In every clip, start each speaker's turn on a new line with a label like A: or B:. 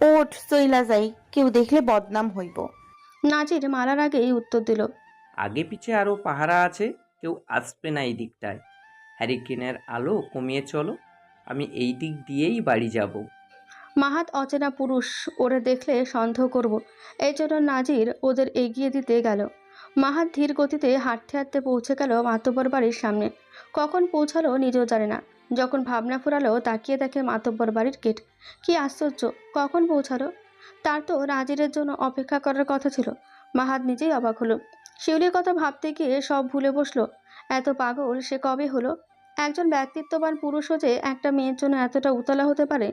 A: ওঠ চইলা যাই, কেউ দেখলে বদনাম হইব।
B: নাজির মারার আগেই উত্তর দিল।
C: আগে পিছে আরও পাহারা আছে, কেউ আসবে না এই দিকটায়। হ্যারিকেনের আলো কমিয়ে চলো, আমি এই দিক দিয়েই বাড়ি যাব।
B: মাহাত অচেনা পুরুষ, ওরে দেখলে সন্দেহ করব, এই জন্য নাজির ওদের এগিয়ে দিতে গেল। মাহাত ধীর গতিতে হাঁটতে হাঁটতে পৌঁছে গেল মাতব্বর বাড়ির সামনে। কখন পৌঁছালো নিজেও জানে না। যখন ভাবনা ফুরালো তাকিয়ে দেখে মাতব্বর বাড়ির গেট। কি আশ্চর্য, কখন পৌঁছালো? তার তো নাজিরের জন্য অপেক্ষা করার কথা ছিল। মাহাত নিজেই অবাক হলো। শিউলির কথা ভাবতে গিয়ে সব ভুলে বসলো। এত পাগল সে কবে হলো? একজন ব্যক্তিত্ববান পুরুষও যে একটা মেয়ের জন্য এতটা উতলা হতে পারে,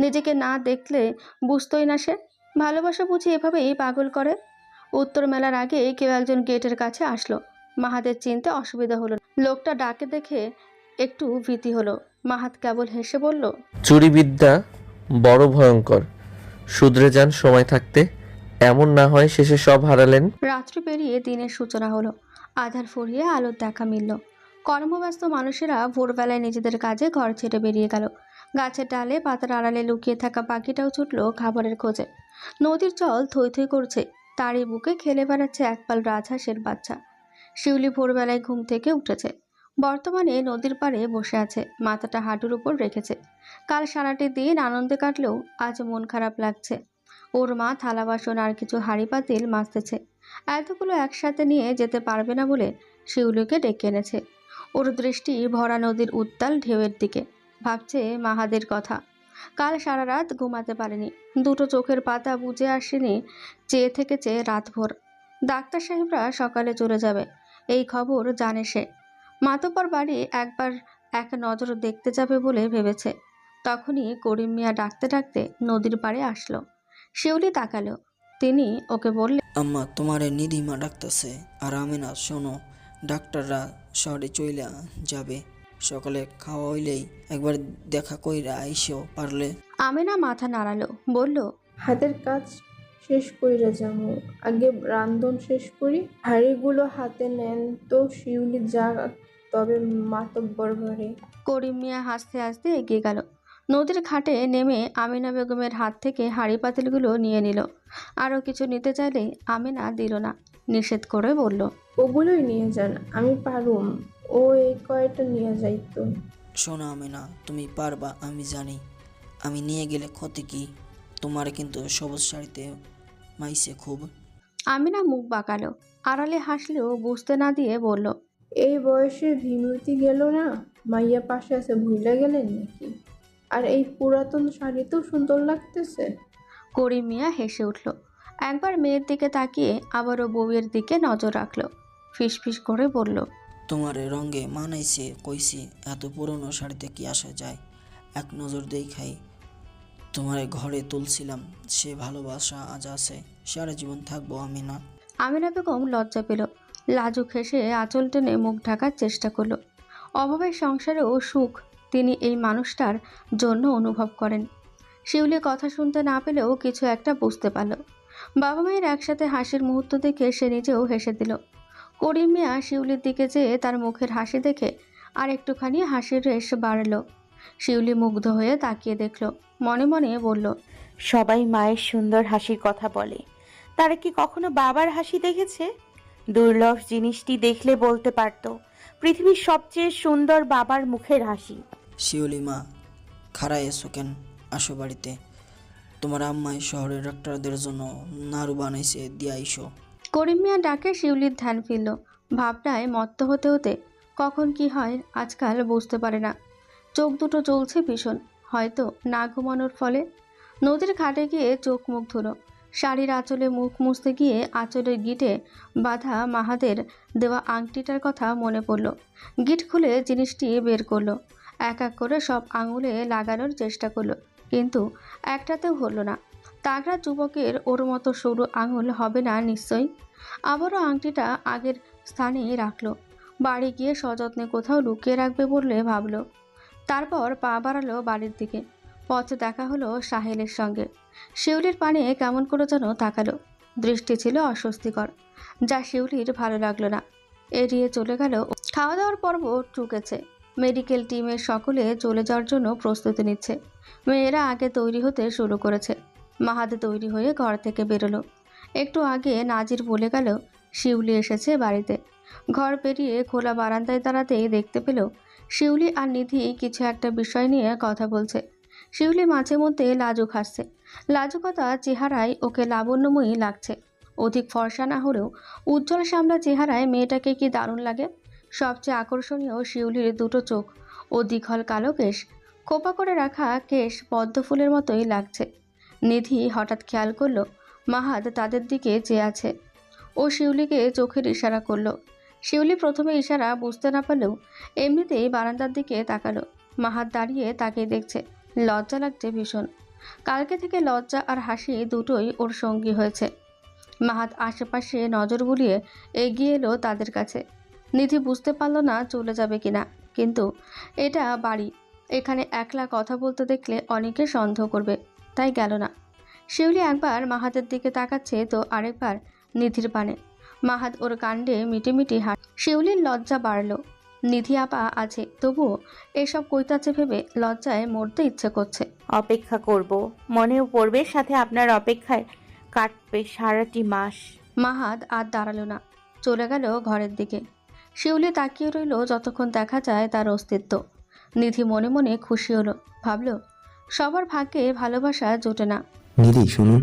B: নিজেকে না দেখলে বুঝতোই না সে। ভালোবাসা বুঝি এভাবেই পাগল করে? উত্তর মেলার আগে কেউ একজন গেটের কাছে আসলো। মাহাতের চিনতে অসুবিধা হলো না। লোকটা ডাকে দেখে একটু ভীতি হলো। মাহাত কেবল হেসে বলল,
D: চুরিবিদ্যা বড় ভয়ঙ্কর, শুধরে যান সময় থাকতে, এমন না হয় শেষে সব হারালেন।
B: রাত্রি পেরিয়ে দিনের সূচনা হলো। আধার ফুরিয়ে আলোর দেখা মিলল। কর্মব্যস্ত মানুষেরা ভোরবেলায় নিজেদের কাজে ঘর ছেড়ে বেরিয়ে গেল। গাছের ডালে পাতার আড়ালে লুকিয়ে থাকা পাখিটাও ছুটল খাবারের খোঁজে। নদীর জল থই থই করছে, তারই বুকে খেলে বেড়াচ্ছে একপাল রাজহাঁসের বাচ্চা। শিউলি ভোরবেলায় ঘুম থেকে উঠেছে। বর্তমানে নদীর পাড়ে বসে আছে, মাথাটা হাঁটুর উপর রেখেছে। কাল সারাটি দিন আনন্দে কাটলেও আজ মন খারাপ লাগছে। ওর মা থালা বাসন আর কিছু হাঁড়ি পাতিল মাজতেছে। এতগুলো একসাথে নিয়ে যেতে পারবে না বলে শিউলিকে ডেকে এনেছে। ওর দৃষ্টি ভরা নদীর উত্তাল ঢেউয়ের দিকে, ভাবছে মাহাদের কথা। কাল সারা রাত ঘুমাতে পারেনি, দুটো চোখের পাতা বুঝে আসেনি, চেয়ে থেকেছে রাতভর। ডাক্তার সাহেবরা সকালে চলে যাবে, এই খবর জানে সে। মাতব্বর বাড়ি একবার এক নজর দেখতে যাবে বলে ভেবেছে। তখনই করিম মিয়া ডাকতে ডাকতে নদীর পাড়ে আসলো। শিউলি তাকালো। তিনি ওকে বললেন,
E: আম্মা তোমারে নিধিমা ডাকতেছে। আর আমিনা শোনো, ডাক্তাররা শহরে চইলা যাবে, সকালে খাওয়া হইলেই একবার দেখা কইরা আইসো পারলে।
B: আমেনা মাথা নাড়ালো, বলল,
F: হাতের কাজ শেষ কইরা যামু, আগে রান্ধন শেষ করি। হাঁড়িগুলো হাতে নেন তো শিউলি, যা তবে মাতব্বর ঘরে।
B: করিম মিয়া হাসতে হাসতে এগিয়ে গেল। নদীর ঘাটে নেমে আমিনা বেগমের হাত থেকে হাঁড়ি পাতিলগুলো নিয়ে নিল। আরও কিছু নিতে চাইলে আমিনা দিল না, নিষেধ করে বলল,
F: ওগুলোই নিয়ে যান, আমি পারুম। ও এই কয়টা নিয়ে যাইতো।
E: শোনো আমিনা, তুমি পারবা আমি জানি। আমি নিয়ে গেলে ক্ষতি কি? তোমার কিন্তু সবুজ শাড়িতে মাইছে খুব।
B: আমিনা মুখ বাঁকালো, আড়ালে হাসলেও বুঝতে না দিয়ে বলল,
F: এই বয়সে ভিমরতি গেল না, মাইয়া পাশে আছে ভুইলা গেলেন নাকি? আর এই পুরাতন শাড়ি তো সুন্দর লাগতেছে।
B: করিম মিয়া হেসে উঠল। একবার মেয়ের দিকে তাকিয়ে আবারও বউয়ের দিকে নজর রাখলো। ফিসফিস করে বলল,
E: তোমার রঙে মানাইছে কইছি, এত পুরনো শাড়িতে কি আসা যায়? এক নজর দেখাই তোমার ঘরে তুলছিলাম, সে ভালোবাসা আজ আছে, সারা জীবন থাকবো আমি না।
B: আমিনা বেগম লজ্জা পেল। লাজুক হেসে আঁচল টেনে মুখ ঢাকার চেষ্টা করলো। অভাবের সংসারেও সুখ তিনি এই মানুষটার জন্য অনুভব করেন। শিউলি কথা শুনতে না পেলেও কিছু একটা বুঝতে পারল। বাবা মায়ের একসাথে হাসির মুহূর্ত দেখে সে নিজেও হেসে দিল। করিম মিয়া শিউলির দিকে যেয়ে তার মুখের হাসি দেখে আর একটুখানি হাসির রেশ বাড়ল। শিউলি মুগ্ধ হয়ে তাকিয়ে দেখল, মনে মনে বলল,
A: সবাই মায়ের সুন্দর হাসির কথা বলে, তারা কি কখনো বাবার হাসি দেখেছে? দুর্লভ জিনিসটি দেখলে বলতে পারতো পৃথিবীর সবচেয়ে সুন্দর বাবার মুখের হাসি।
E: শিউলি মা, খাড়ায় এসো কেন, আসো বাড়িতে। তোমার আম্মাই শহরের ডাক্তারদের জন্য নাড়ু বানাইছে, দিয়ে আইসো।
B: করিম মিয়া ডাকে শিউলির ধ্যান ফিরল। ভাবনায় মত্ত হতে হতে কখন কি হয় আজকাল বুঝতে পারে না। চোখ দুটো জ্বলছে ভীষণ, হয়তো না ঘুমানোর ফলে। নদীর ঘাটে গিয়ে চোখ মুখ ধুলো। শাড়ির আঁচলে মুখ মুছতে গিয়ে আঁচলের গিটে বাঁধা মাহাদের দেওয়া আংটিটার কথা মনে পড়ল। গিট খুলে জিনিসটি বের করলো। এক এক করে সব আঙুলে লাগানোর চেষ্টা করলো, কিন্তু একটাতেও হলো না। তাগড়া যুবকের ওর মতো সরু আঙুল হবে না নিশ্চয়ই। আবারও আংটিটা আগের স্থানেই রাখলো। বাড়ি গিয়ে সযত্নে কোথাও লুকিয়ে রাখবে বললে ভাবলো। তারপর পা বাড়ালো বাড়ির দিকে। পথে দেখা হলো সাহেলের সঙ্গে। শিউলির পানে কেমন করে যেন তাকালো। দৃষ্টি ছিল অস্বস্তিকর, যা শিউলির ভালো লাগলো না। এড়িয়ে চলে গেল। খাওয়া দাওয়ার পর্ব টুকেছে। মেডিকেল টিমের সকলে চলে যাওয়ার জন্য প্রস্তুতি নিচ্ছে। মেয়েরা আগে তৈরি হতে শুরু করেছে। মাহাদ তৈরি হয়ে ঘর থেকে বেরোলো। একটু আগে নাজির বলে গেল শিউলি এসেছে বাড়িতে। ঘর পেরিয়ে খোলা বারান্দায় দাঁড়াতেই দেখতে পেল শিউলি আর নিধি কিছু একটা বিষয় নিয়ে কথা বলছে। শিউলি মাঝে মধ্যে লাজুক হাসছে। লাজুকতা চেহারায় ওকে লাবণ্যময়ী লাগছে। অধিক ফর্সা না হলেও উজ্জ্বল শ্যামলা চেহারায় মেয়েটাকে কি দারুণ লাগে। সবচেয়ে আকর্ষণীয় শিউলির দুটো চোখ ও দীঘল কালো কেশ, খোপা করে রাখা কেশ পদ্ম ফুলের মতোই লাগছে। নিধি হঠাৎ খেয়াল করলো মাহাদ তাদের দিকে চেয়ে আছে। ও শিউলিকে চোখের ইশারা করলো। শিউলি প্রথমে ইশারা বুঝতে না পারলেও এমনিতেই বারান্দার দিকে তাকালো। মাহাদ দাঁড়িয়ে তাকে দেখছে। লজ্জা লাগছে ভীষণ। কালকে থেকে লজ্জা আর হাসি দুটোই ওর সঙ্গী হয়েছে। মাহাদ আশেপাশে নজর বুলিয়ে এগিয়ে এলো তাদের কাছে। নিধি বুঝতে পারল না চলে যাবে কিনা, কিন্তু এটা বাড়ি, এখানে একলা কথা বলতে দেখলে অনেকে সন্দেহ করবে, তাই গেল না। শিউলি একবার মাহাদের দিকে তাকাচ্ছে তো আরেকবার নিধির পানে। মাহাদ ওর কাণ্ডে মিটিমিটি হাত। শিউলির লজ্জা বাড়ল। নিধি আপা আছে, তবুও এসব কইতাছে ভেবে লজ্জায় মরতে ইচ্ছে করছে।
A: অপেক্ষা করব, মনেও পড়বে, সাথে আপনার অপেক্ষায় কাটবে সারাটি মাস।
B: মাহাদ আর দাঁড়ালো না, চলে গেল ঘরের দিকে। শিউলি তাকিয়ে রইল যতক্ষণ দেখা যায় তার অস্তিত্ব। নিধি মনে মনে খুশি হলো, ভাবল সবার ভাগ্যে ভালোবাসা জোটে না।
G: নিধি শুনুন।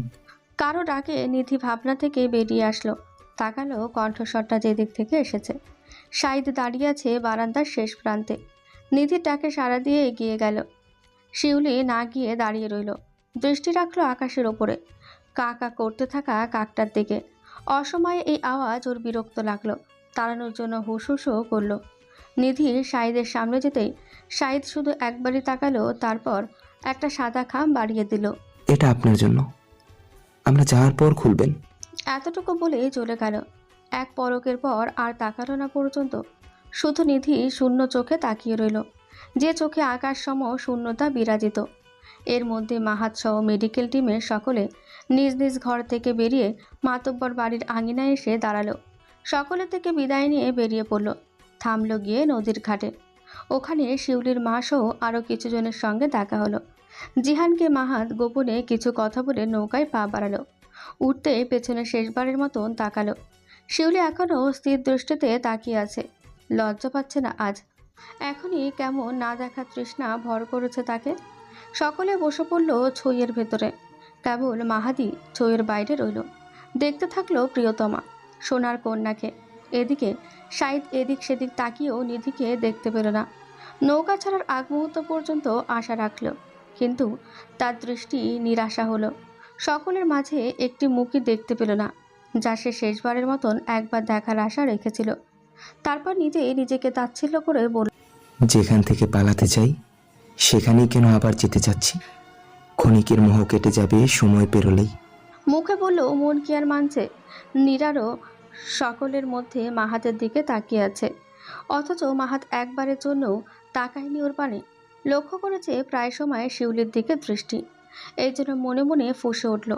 B: কারো ডাকে নিধি ভাবনা থেকে বেরিয়ে আসলো। তাকালো কণ্ঠস্বরটা যেদিক থেকে এসেছে। শাহিদ দাঁড়িয়ে আছে বারান্দার শেষ প্রান্তে। নিধির ডাকে সাড়া দিয়ে এগিয়ে গেল। শিউলি না গিয়ে দাঁড়িয়ে রইল, দৃষ্টি রাখলো আকাশের ওপরে, কা কা করতে থাকা কাকটার দিকে। অসময়ে এই আওয়াজ ওর বিরক্ত লাগলো। তাড়ানোর জন্য হুসহুসও করলো। নিধি শাহিদের সামনে যেতেই শাহিদ শুধু একবারই তাকালো, তারপর একটা সাদা খাম বাড়িয়ে দিল।
G: এটা আপনার জন্য, আমরা যাওয়ার পর খুলবেন।
B: এতটুকু বলে চলে গেল। এক পলকের পর আর তাকালো না পর্যন্ত। শুধু নিধি শূন্য চোখে তাকিয়ে রইল, যে চোখে আকাশ সম শূন্যতা বিরাজিত। এর মধ্যে মাহাদ সহ মেডিকেল টিমের সকলে নিজ নিজ ঘর থেকে বেরিয়ে মাতব্বর বাড়ির আঙিনায় এসে দাঁড়ালো। সকলে থেকে বিদায় নিয়ে বেরিয়ে পড়ল। থামলো গিয়ে নদীর ঘাটে। ওখানে শিউলির মা সহ আরও কিছু জনের সঙ্গে দেখা হলো। জিহানকে মাহাদ গোপনে কিছু কথা বলে নৌকায় পা বাড়ালো। উঠতে পেছনে শেষবারের মতন তাকালো। শিউলি এখনও স্থির দৃষ্টিতে তাকিয়ে আছে। লজ্জা পাচ্ছে না আজ। এখনই কেমন না দেখা তৃষ্ণা ভর করেছে তাকে। সকলে বসে পড়ল ছইয়ের ভেতরে। কেবল মাহাদি ছইয়ের বাইরে রইল। দেখতে থাকলো প্রিয়তমা, সোনার কন্যাকে। এদিকে শাহিদ এদিক সেদিক তাকিয়েও নিধিকে দেখতে পেল না। নৌকা ছাড়ার আগ মুহূর্ত পর্যন্ত আশা রাখল, কিন্তু তার দৃষ্টি নিরাশা হলো। সকলের মাঝে একটি মুখই দেখতে পেল না, যা সে শেষবারের মতন একবার দেখার আশা রেখেছিল। তারপর নিজেকে তাচ্ছিল্য করে বলল,
G: যেখান থেকে পালাতে চাই সেখানেই কেন আবার যেতে চাচ্ছি। ক্ষণিকের মোহ কেটে যাবে সময় পেরোলেই।
B: মুখে বলল মন কি আর মানছে। নীরারও সকলের মধ্যে মাহাতের দিকে তাকিয়ে আছে, অথচ মাহাত একবারের জন্যও তাকায়নি ওর পানে। লক্ষ্য করেছে প্রায় সময় শিউলির দিকে দৃষ্টি। এই জন্য মনে মনে ফুঁসে উঠল।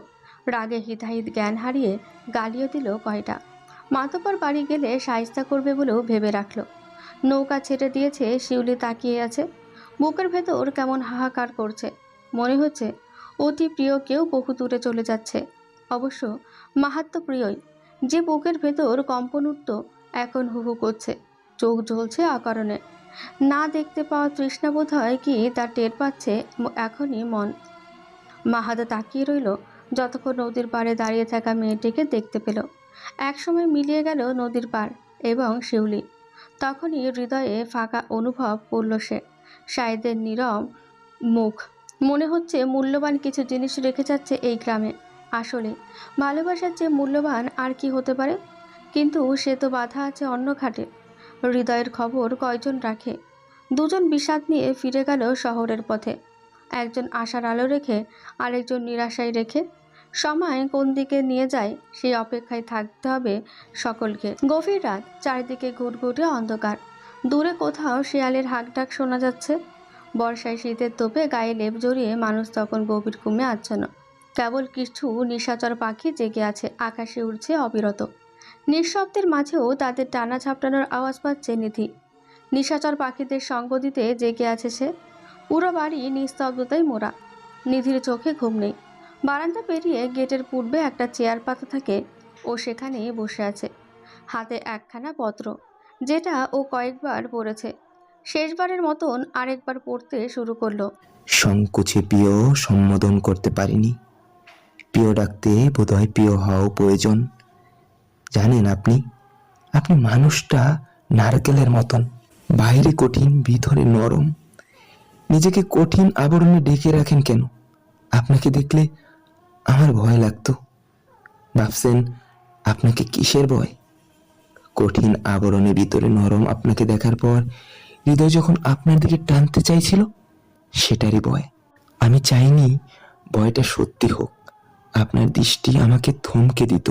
B: রাগে হিতাহিত জ্ঞান হারিয়ে গালিও দিল কয়টা। মাতব্বর বাড়ি গেলে সাইস্তা করবে বলেও ভেবে রাখল। নৌকা ছেড়ে দিয়েছে, শিউলি তাকিয়ে আছে। বুকের ভেতর কেমন হাহাকার করছে। মনে হচ্ছে অতি প্রিয় কেউ বহু দূরে চলে যাচ্ছে। অবশ্য মাহাত্ম প্রিয়ই, যে বুকের ভেতর কম্পন উঠত এখন হুহু করছে, চোখ জ্বলছে অকারণে। না দেখতে পাওয়া তৃষ্ণা বোধ হয় কি তা টের পাচ্ছে এখনই মন। মাহাদা তাকিয়ে রইল যতক্ষণ নদীর পাড়ে দাঁড়িয়ে থাকা মেয়েটিকে দেখতে পেল। একসময় মিলিয়ে গেল নদীর পাড় এবং শিউলি। তখনই হৃদয়ে ফাঁকা অনুভব করল সে। শাহিদের নীরব মুখ, মনে হচ্ছে মূল্যবান কিছু জিনিস রেখে যাচ্ছে এই গ্রামে। আসলে ভালোবাসার চেয়ে মূল্যবান আর কি হতে পারে? কিন্তু সে তো বাধা আছে অন্য ঘাটে। হৃদয়ের খবর কয়জন রাখে? দুজন বিষাদ নিয়ে ফিরে গেল শহরের পথে। একজন আশার আলো রেখে আরেকজন নিরাশায় রেখে। সময় কোন দিকে নিয়ে যায় সেই অপেক্ষায় থাকতে হবে সকলকে। গভীর রাত, চারিদিকে ঘুটঘুটে অন্ধকার। দূরে কোথাও শিয়ালের হাঁকডাক শোনা যাচ্ছে। বর্ষায় শীতের তোপে গায়ে লেপ জড়িয়ে মানুষ তখন গভীর ঘুমে আচ্ছন্ন। কেবল কিছু নিশাচর পাখি জেগে আছে, আকাশে উড়ছে অবিরত। নিঃশব্দের মাঝেও তাদের টানা ঝাপটানোর আওয়াজ পাচ্ছে নিধি। নিশাচর পাখিদের সঙ্গ দিতে জেগে আছে সে। পুরো বাড়ি নিস্তব্ধতায় মোড়া। নিধির চোখে ঘুম নেই। বারান্দা পেরিয়ে গেটের পূর্বে একটা চেয়ার পাতা থাকে, ও সেখানে বসে আছে, হাতে একখানা পত্র, যেটা ও কয়েকবার পড়েছে। শেষবারের মতন আরেকবার পড়তে শুরু করলো।
G: সংকোচে প্রিয় সম্বোধন করতে পারিনি। প্রিয় ডাকতে বোধহয় প্রিয় হওয়া প্রয়োজন। জানেন আপনি আপনি মানুষটা নারকেলের মতন, বাইরে কঠিন ভিতরে নরম। নিজেকে কঠিন আবরণে ঢেকে রাখেন কেন? আপনাকে দেখলে আমার ভয় লাগতো। ভাবছেন আপনাকে কিসের ভয়? কঠিন আবরণের ভিতরে নরম আপনাকে দেখার পর হৃদয় যখন আপনার দিকে টানতে চাইছিল, সেটারই ভয়। আমি চাইনি ভয়টা সত্যি হোক, আপনার দৃষ্টি আমাকে থমকে দিত।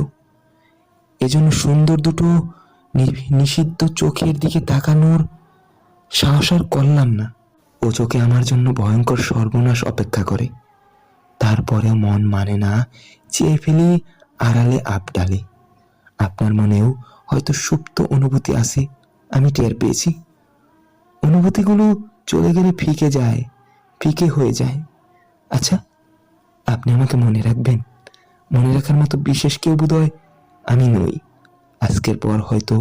G: এজন্য সুন্দর দুটো নিষিদ্ধ চোখের দিকে তাকানোর সাহস আর করলাম না। ও চোখে আমার জন্য ভয়ঙ্কর সর্বনাশ অপেক্ষা করে। তারপরেও মন মানে না, চেয়ে ফেলি আড়ালে ডালে। আপনার মনেও হয়তো সুপ্ত অনুভূতি আছে, আমি টের পেয়েছি। অনুভূতিগুলো চলে গেলে ফিকে হয়ে যায়। আচ্ছা, আপনি আমাকে মনে রাখবেন? মনে রাখার মতো বিশেষ কেউ বোধহয় আমি নই। আজকের পর হয়তো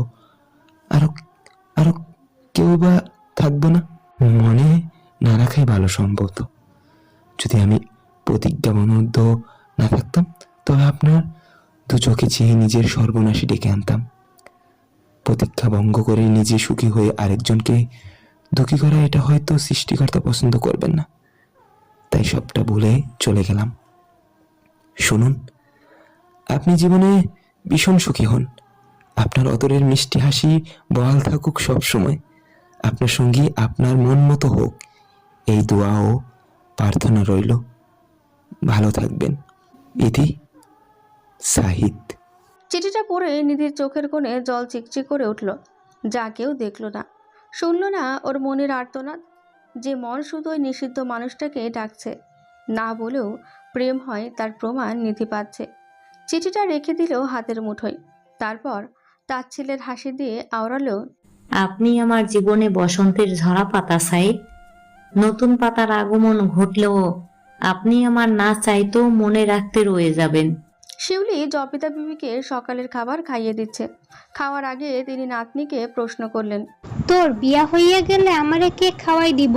G: আরো আরো কেউ বা থাকবো না। মনে না রাখাই ভালো সম্ভবত। যদি আমি প্রতিজ্ঞাবদ্ধ না থাকতাম, তবে আপনার দু চোখে চেয়ে নিজের সর্বনাশী ডেকে আনতাম। প্রতীক্ষা ভঙ্গ করে নিজে সুখী হয়ে আরেকজনকে দুঃখী করা, এটা হয়তো সৃষ্টিকর্তা পছন্দ করবেন না। তাই সবটা ভুলে চলে গেলাম। শুনুন, আপনি জীবনে ভীষণ সুখী হন। আপনার অতরের মিষ্টি হাসি বহাল থাকুক সব সময়। আপনার সঙ্গী আপনার মন মতো হোক, এই দোয়া ও প্রার্থনা রইল। ভালো থাকবেন। ইতি সাহিদ।
B: চিঠিটা পড়ে নিধির চোখের কোণে জল চিকচিক করে উঠল। যা কেউ দেখল না, শুনল না ওর মনের আর্তনাদ, যে মন শুধু ওই নিষিদ্ধ মানুষটাকে ডাকছে। না বলেও প্রেম হয় তার প্রমাণ নিধি পাচ্ছে। চিঠিটা রেখে দিল হাতের মুঠোয়। তারপর তার ছেলের হাসি দিয়ে আওড়ালো,
H: আপনি আমার জীবনে বসন্তের ঝরা পাতা সাইদ। নতুন পাতার আগমন ঘটলেও আপনি আমার না চাইতেও মনে রাখতে রয়ে যাবেন।
B: শিউলি জপিতা বিবিকে সকালের খাবার খাইয়ে দিচ্ছে। খাওয়ার আগে তিনি নাতনিকে প্রশ্ন করলেন,
I: তোর বিয়া হইয়া গেলে আমারে কে খাওয়াই দিব?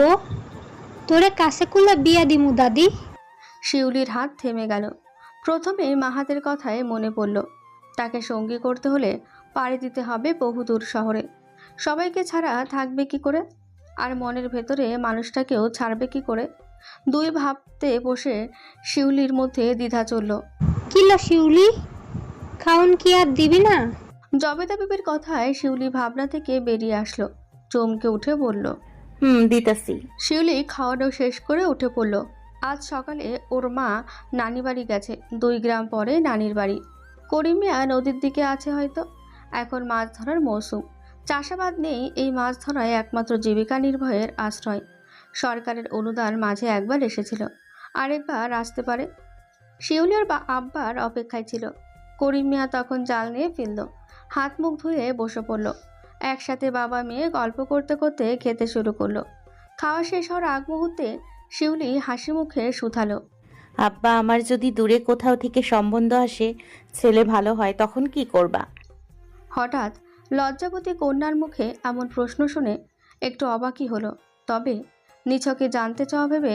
I: তোরে কাছে কুলা বিয়া দিমু দাদি।
B: শিউলির হাত থেমে গেল। প্রথমে মাহাতের কথায় মনে পড়ল, তাকে সঙ্গী করতে হলে পাড়ি দিতে হবে বহুদূর শহরে। সবাইকে ছাড়া থাকবে কি করে, আর মনের ভেতরে মানুষটাকেও ছাড়বে কি করে? দুই ভাবতে বসে শিউলির মধ্যে দ্বিধা চলল।
I: কিলো শিউলি, খাওন কি আর দিবি না?
B: জবেদা বিবির কথায় শিউলি ভাবনা থেকে বেরিয়ে আসলো। চমকে উঠে বলল,
A: দিতাছি।
B: শিউলি খাওয়ানো শেষ করে উঠে পড়ল। আজ সকালে ওর মা নানি বাড়ি গেছে, 2 গ্রাম পরে নানির বাড়ি। করিম মিয়া নদীর দিকে আছে হয়তো। এখন মাছ ধরার মৌসুম, চাষাবাদ নেই, এই মাছ ধরায় একমাত্র জীবিকা নির্বাহের আশ্রয়। সরকারের অনুদান মাঝে একবার এসেছিল, আরেকবার আসতে পারে। শিউলি আর আব্বার অপেক্ষায় ছিল। করিম মিয়া তখন জাল নিয়ে ফিরল, হাত মুখ ধুয়ে বসে পড়ল। একসাথে বাবা মেয়ে গল্প করতে করতে খেতে শুরু করলো। খাওয়া শেষ হওয়ার আগ মুহূর্তে শিউলি হাসি মুখে শুধালো,
A: আব্বা, আমার যদি দূরে কোথাও থেকে সম্বন্ধ আসে, ছেলে ভালো হয়, তখন কি করবা?
B: হঠাৎ লজ্জাবতী কন্যার মুখে এমন প্রশ্ন শুনে একটু অবাকই হলো। তবে নিছকে জানতে চাওয়া ভেবে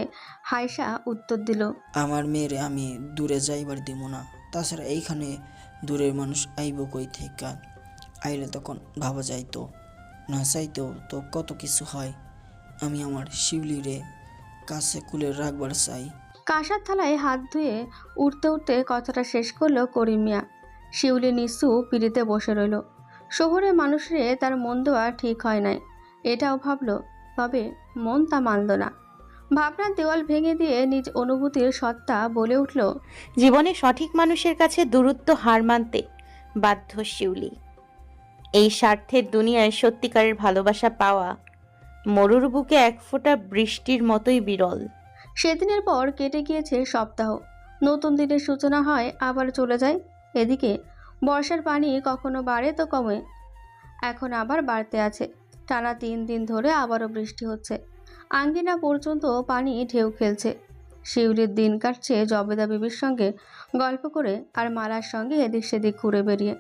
B: হাইসা উত্তর দিল,
E: আমার মেয়েরে আমি দূরে যাইবার দিব না। তাছাড়া এইখানে দূরের মানুষ আইব কই থেকে? আইলে তখন ভাবা যাইতো, না চাইতেও তো কত কিছু হয়। আমি আমার শিউলিরে কাছে কুলে রাখবার চাই।
B: কাঁসার থালায় হাত ধুয়ে উঠতে উঠতে কথাটা শেষ করলো করিম মিয়া। শিউলি নিচু পিড়িতে বসে রইল। শহরে মানুষরে তার মন দেওয়া ঠিক হয় নাই, এটাও ভাবলো, তবে মন তা মানল না। ভাবনার দেওয়াল ভেঙে দিয়ে নিজ অনুভূতির সত্তা বলে উঠল,
A: জীবনে সঠিক মানুষের কাছে দূরত্ব হার মানতে বাধ্য শিউলি। এই স্বার্থের দুনিয়ায় সত্যিকারের ভালোবাসা পাওয়া মরুর বুকে এক ফোঁটা বৃষ্টির মতোই বিরল।
B: সেদিনের পর কেটে গিয়েছে সপ্তাহ। নতুন দিনের সূচনা হয়, আবার চলে যায়। এদিকে বর্ষার পানি কখনো বাড়ে তো কমে, এখন আবার বাড়তে আছে। টানা 3 দিন ধরে আবারও বৃষ্টি হচ্ছে। আঙ্গিনা পর্যন্ত পানি ঢেউ খেলছে। শিউলির দিন কাটছে জবেদা বিবির সঙ্গে গল্প করে আর মালার সঙ্গে এদিক সেদিক ঘুরে বেরিয়ে।